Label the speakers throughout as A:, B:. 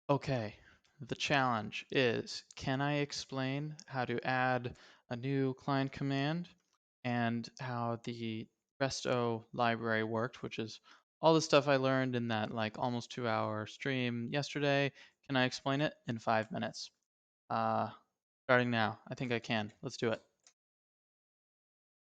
A: Okay, the challenge is, can I explain how to add a new client command and how the Resto library worked, which is all the stuff I learned in that like almost 2-hour stream yesterday. Can I explain it in 5 minutes? Uh, Starting now. I think I can. Let's do it.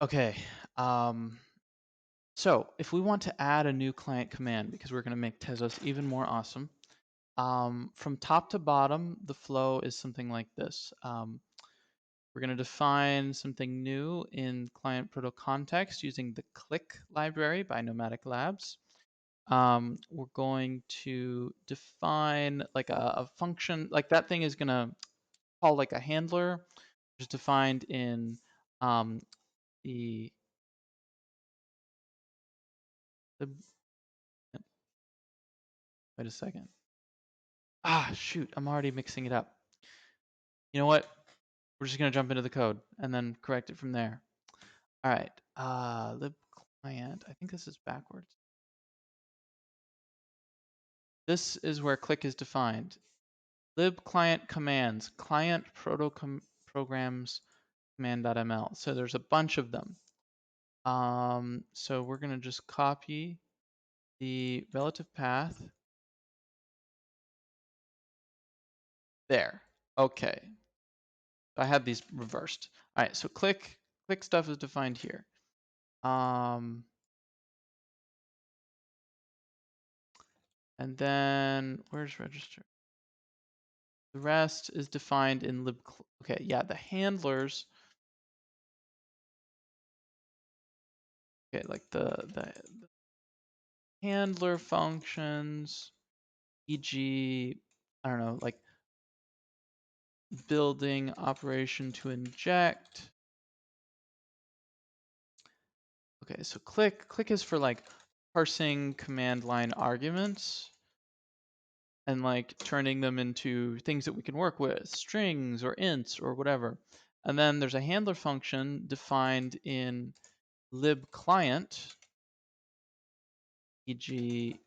A: Okay. Um, so if we want to add a new client command, because we're going to make Tezos even more awesome, from top to bottom, the flow is something like this. We're going to define something new in client proto context using the click library by Nomadic Labs. We're going to define like a function, like that thing is going to call like a handler, which is defined in um, the, the, wait a second. Ah, shoot, I'm already mixing it up. You know what? We're just going to jump into the code and then correct it from there. All right, lib client. I think this is backwards. This is where click is defined. Lib client commands, client proto programs command.ml. So there's a bunch of them. So we're gonna just copy the relative path there. Okay, I had these reversed. All right, so click stuff is defined here. And then where's register? The rest is defined in lib. Okay, yeah, the handlers. Okay, like the handler functions, e.g., I don't know, like building operation to inject. Okay, so click is for like parsing command line arguments and like turning them into things that we can work with, strings or ints or whatever. And then there's a handler function defined in lib client, e.g.,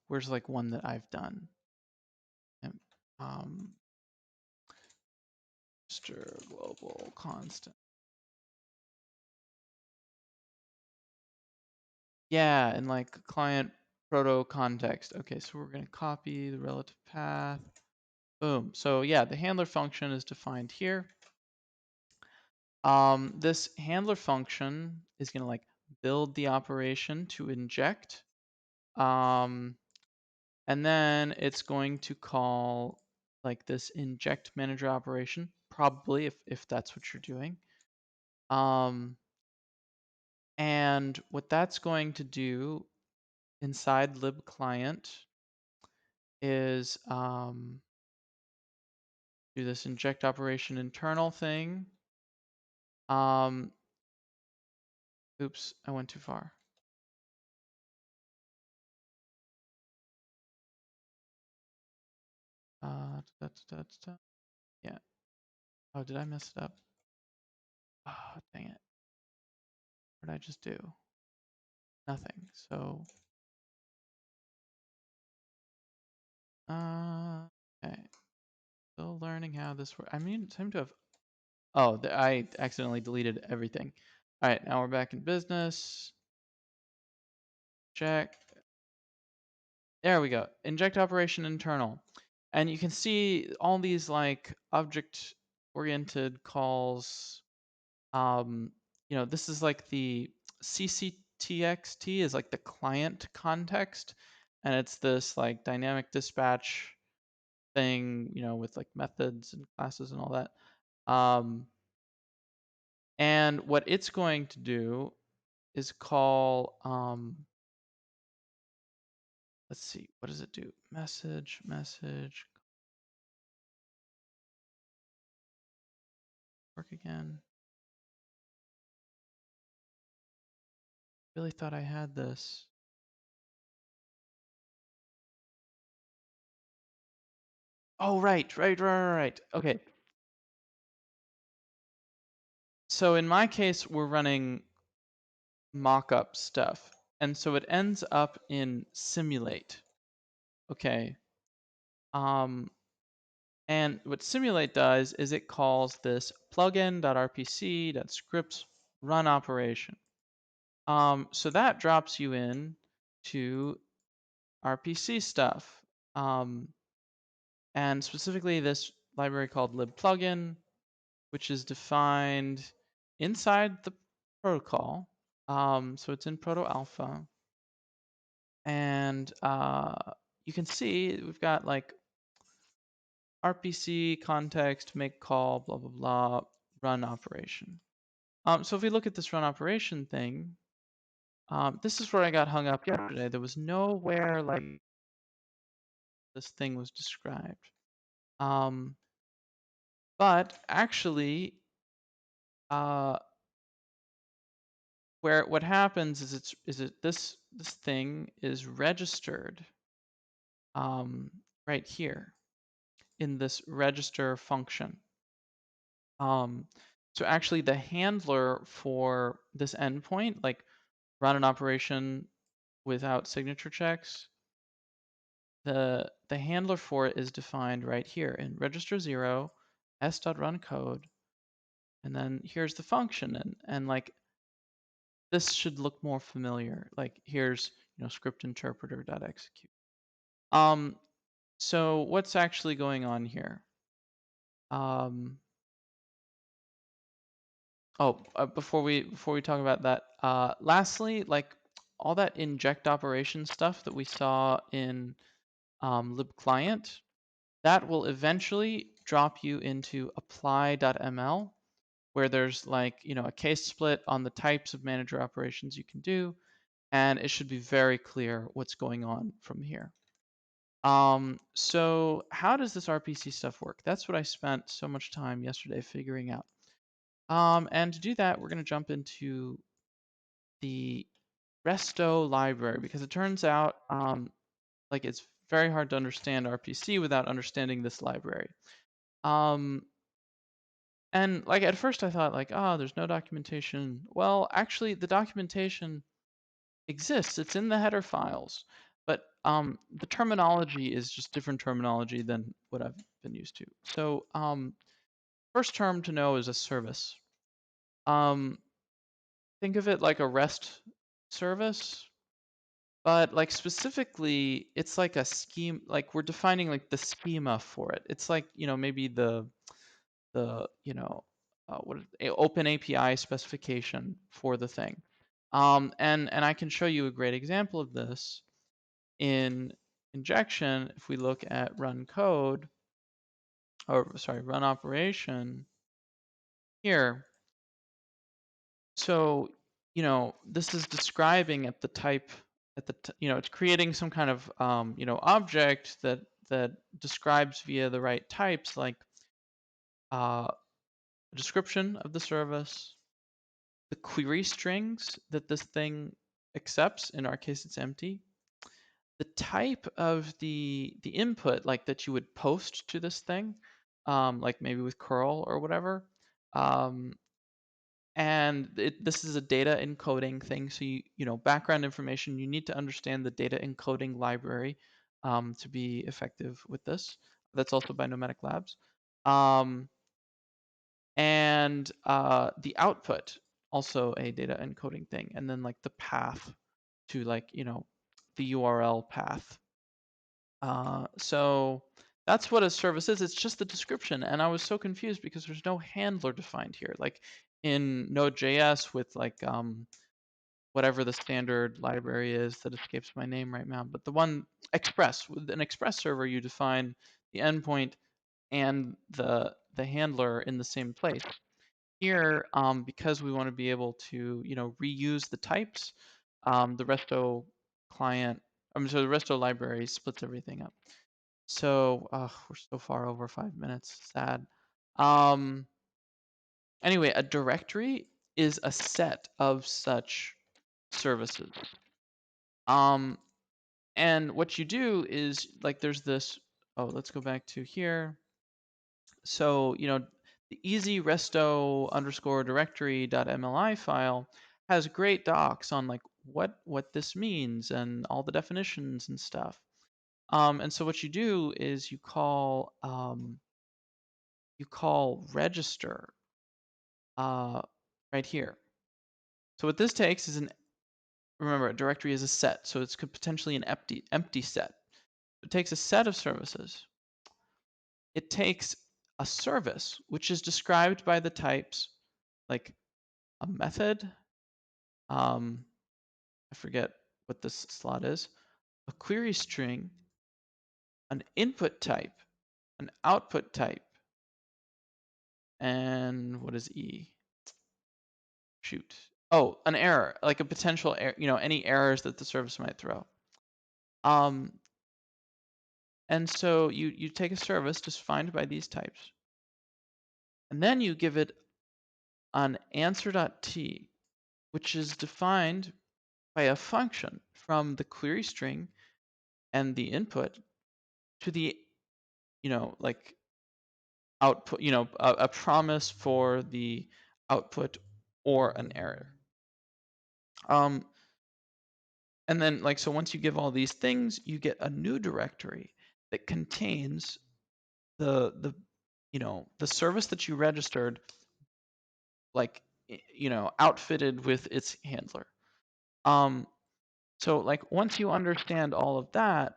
A: where's like one that I've done? Um, global constant. Yeah, and like client proto context. Okay, so we're gonna copy the relative path. Boom. So yeah, the handler function is defined here. This handler function is gonna like build the operation to inject. And then it's going to call like this inject manager operation, probably if that's what you're doing. And what that's going to do inside lib client is do this inject operation internal thing. Oops, I went too far. Yeah. Oh, did I mess it up? Oh, dang it. What did I just do? Nothing. So, okay. Still learning how this works. I mean, it seemed to have. Oh, I accidentally deleted everything. All right, now we're back in business. Check. There we go. Inject operation internal. And you can see all these like object oriented calls. This is like the cctxt is like the client context, and it's this like dynamic dispatch thing, with like methods and classes and all that. And what it's going to do is call, let's see, what does it do? Message, work again. Really thought I had this. Oh, right. Okay. So in my case, we're running mock-up stuff. And so it ends up in simulate. Okay. Um, and what simulate does is it calls this plugin.rpc.scripts run operation. So that drops you in to RPC stuff. Um, and specifically this library called libplugin, which is defined inside the protocol. So it's in proto alpha. And you can see we've got like RPC context, make call, blah, blah, blah, run operation. So if we look at this run operation thing, this is where I got hung up yesterday. There was nowhere like this thing was described. But actually, uh, what happens is this thing is registered right here in this register function. So actually the handler for this endpoint, like run an operation without signature checks, the handler for it is defined right here in register 0 s.run code, and then here's the function, and like this should look more familiar. Like here's script interpreter dot execute. So what's actually going on here? Before we talk about that, lastly, like all that inject operation stuff that we saw in libclient, that will eventually drop you into apply.ml, where there's like a case split on the types of manager operations you can do, and it should be very clear what's going on from here. So how does this RPC stuff work? That's what I spent so much time yesterday figuring out. And to do that, we're going to jump into the Resto library, because it turns out like it's very hard to understand RPC without understanding this library. And like at first I thought like, oh, there's no documentation. Well, actually the documentation exists. It's in the header files, but the terminology is just different terminology than what I've been used to. So first term to know is a service. Think of it like a REST service, but like specifically, it's like a scheme. Like we're defining like the schema for it. It's like maybe the what open API specification for the thing. And I can show you a great example of this in injection. If we look at run code, or sorry, run operation here. So, this is describing at the type it's creating some kind of object that describes via the right types, like a description of the service, the query strings that this thing accepts. In our case, it's empty. The type of the input, like that you would post to this thing, like maybe with curl or whatever. Um, and this is a data encoding thing. So background information, you need to understand the data encoding library to be effective with this. That's also by Nomadic Labs. And the output, also a data encoding thing. And then like the path to like, the URL path. So that's what a service is. It's just the description. And I was so confused because there's no handler defined here. Like in Node.js with like whatever the standard library is that escapes my name right now, but the one Express, with an Express server, you define the endpoint and the handler in the same place. Here, because we want to be able to reuse the types, the Resto client, so the Resto library splits everything up. So we're so far over 5 minutes. Sad. Anyway, a directory is a set of such services. And what you do is like there's this. Oh, let's go back to here. So the easy resto underscore directory .mli file has great docs on like what this means and all the definitions and stuff. And so what you do is you call register right here. So what this takes is remember, a directory is a set, so it's potentially an empty set. It takes a set of services. It takes a service, which is described by the types, like a method, I forget what this slot is, a query string, an input type, an output type, and what is E? Shoot. Oh, an error, like a potential error, any errors that the service might throw. Um, and so you take a service defined by these types, and then you give it an answer.t, which is defined by a function from the query string and the input to the, like output, a promise for the output or an error. And then so once you give all these things, you get a new directory that contains the the service that you registered, outfitted with its handler. So once you understand all of that,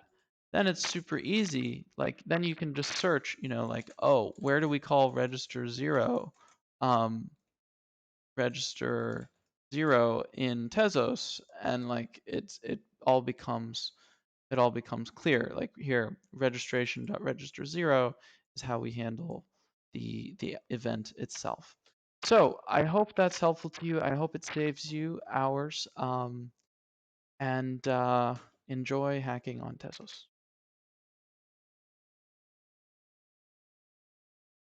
A: then it's super easy. Then you can just search, oh, where do we call register 0? Register 0 in Tezos, and it all becomes clear. Like here, registration.register 0 is how we handle the event itself. So I hope that's helpful to you. I hope it saves you hours. And enjoy hacking on Tezos.